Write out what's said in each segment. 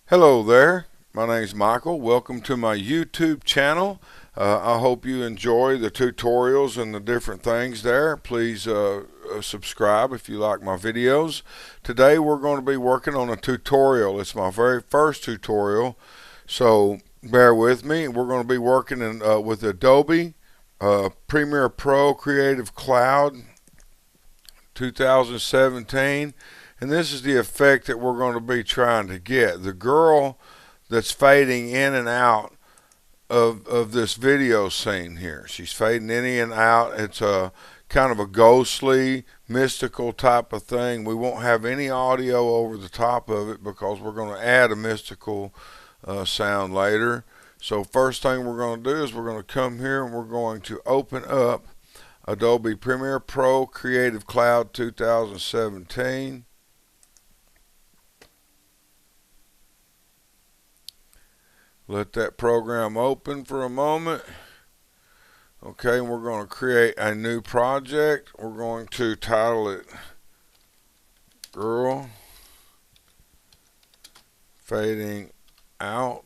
Hello there, my name is Michael. Welcome to my YouTube channel. I hope you enjoy the tutorials and the different things there. Please subscribe if you like my videos. Today we're going to be working on a tutorial. It's my very first tutorial, so bear with me. We're going to be working with Adobe Premiere Pro Creative Cloud 2017. And this is the effect that we're going to be trying to get. The girl that's fading in and out of this video scene here. She's fading in and out. It's a kind of a ghostly, mystical type of thing. We won't have any audio over the top of it because we're going to add a mystical sound later. So first thing we're going to do is we're going to come here and we're going to open up Adobe Premiere Pro Creative Cloud 2017. Let that program open for a moment. Okay, and we're going to create a new project. We're going to title it Girl Fading Out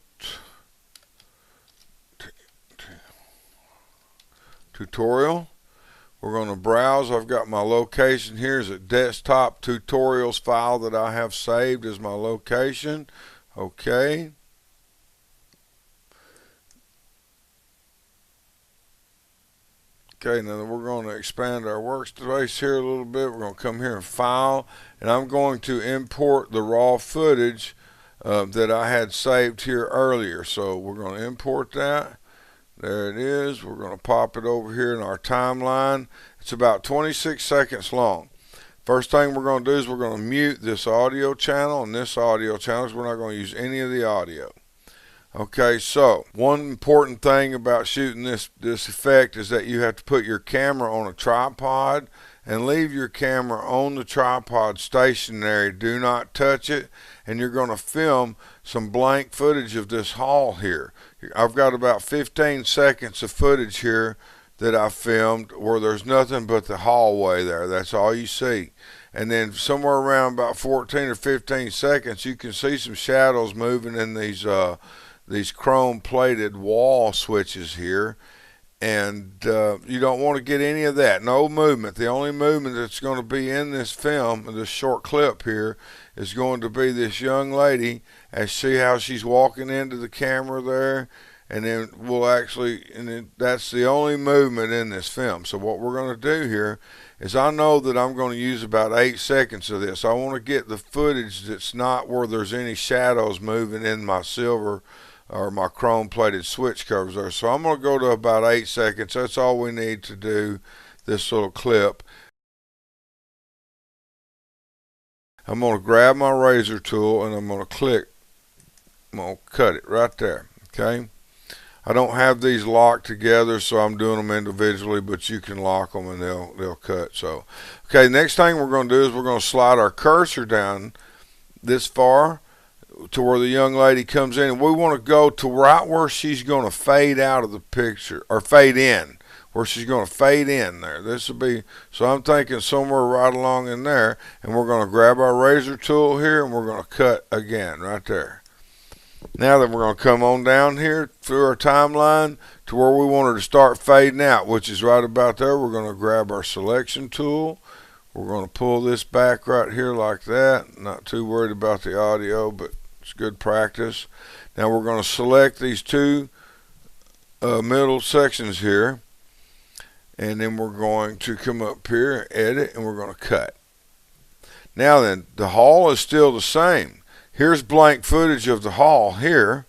Tutorial. We're going to browse. I've got my location here is a desktop tutorials file that I have saved as my location. Okay. Okay, now we're going to expand our workspace here a little bit. We're going to come here and file, and I'm going to import the raw footage that I had saved here earlier. So we're going to import that. There it is. We're going to pop it over here in our timeline. It's about 26 seconds long. First thing we're going to do is we're going to mute this audio channel and this audio channel because we're not going to use any of the audio. Okay, so one important thing about shooting this effect is that you have to put your camera on a tripod and leave your camera on the tripod stationary. Do not touch it, and you're going to film some blank footage of this hall here. I've got about 15 seconds of footage here that I filmed where there's nothing but the hallway there. That's all you see. And then somewhere around about 14 or 15 seconds, you can see some shadows moving in these chrome plated wall switches here, and you don't want to get any of that. No movement. The only movement that's going to be in this film, this short clip here, is going to be this young lady, and see how she's walking into the camera there, and then that's the only movement in this film. So what we're going to do here is, I know that I'm going to use about 8 seconds of this. I want to get the footage that's not where there's any shadows moving in my silver or my chrome plated switch covers there. So I'm going to go to about 8 seconds. That's all we need to do this little clip. I'm going to grab my razor tool and I'm going to cut it right there. Okay. I don't have these locked together, so I'm doing them individually, but you can lock them and they'll cut. So, okay, next thing we're going to do is we're going to slide our cursor down this far to where the young lady comes in, and we want to go to right where she's going to fade out of the picture, or fade in, where she's going to fade in there. This will be, so I'm thinking somewhere right along in there, and we're going to grab our razor tool here and we're going to cut again right there. Now then, we're going to come on down here through our timeline to where we want her to start fading out, which is right about there. We're going to grab our selection tool. We're going to pull this back right here like that. Not too worried about the audio, but it's good practice. Now we're going to select these two middle sections here, and then we're going to come up here, edit, and we're going to cut. Now then, the hall is still the same. Here's blank footage of the hall here,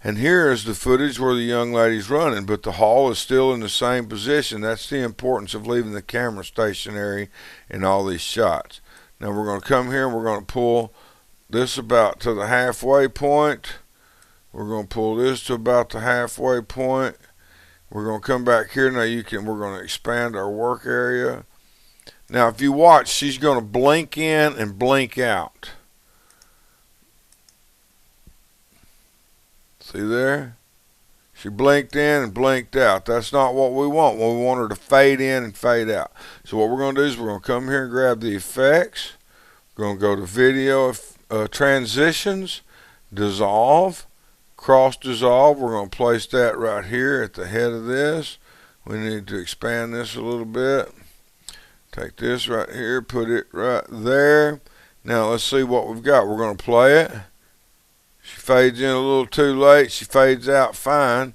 and here is the footage where the young lady's running, but the hall is still in the same position. That's the importance of leaving the camera stationary in all these shots. Now we're going to come here and we're going to pull this about to the halfway point. We're going to pull this to about the halfway point. We're going to come back here. Now we're going to expand our work area. Now if you watch, she's going to blink in and blink out. See there? She blinked in and blinked out. That's not what we want. We want her to fade in and fade out. So what we're going to do is we're going to come here and grab the effects. We're going to go to video transitions. dissolve, cross dissolve. We're going to place that right here at the head of this. We need to expand this a little bit. Take this right here, put it right there. Now let's see what we've got. We're going to play it. She fades in a little too late. She fades out fine.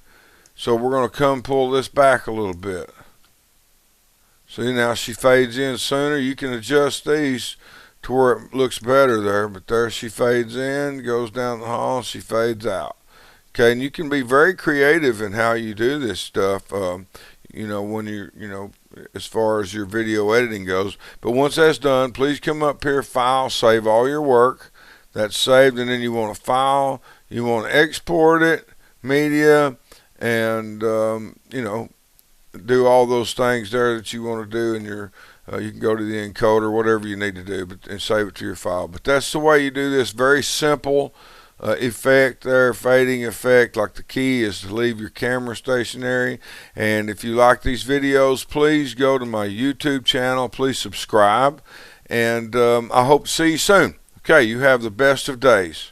So we're going to come pull this back a little bit. See, now she fades in sooner. You can adjust these to where it looks better there. But there she fades in, goes down the hall, she fades out. Okay, and you can be very creative in how you do this stuff, you know, when as far as your video editing goes. But once that's done, please come up here, File, save all your work. That's saved, and then you want to file, you want to export it, media, and you know, do all those things there that you want to do in your you can go to the encoder, whatever you need to do, and save it to your file. But that's the way you do this. Very simple effect there, fading effect. Like, the key is to leave your camera stationary. And if you like these videos, please go to my YouTube channel, please subscribe, and I hope to see you soon. Okay, you have the best of days.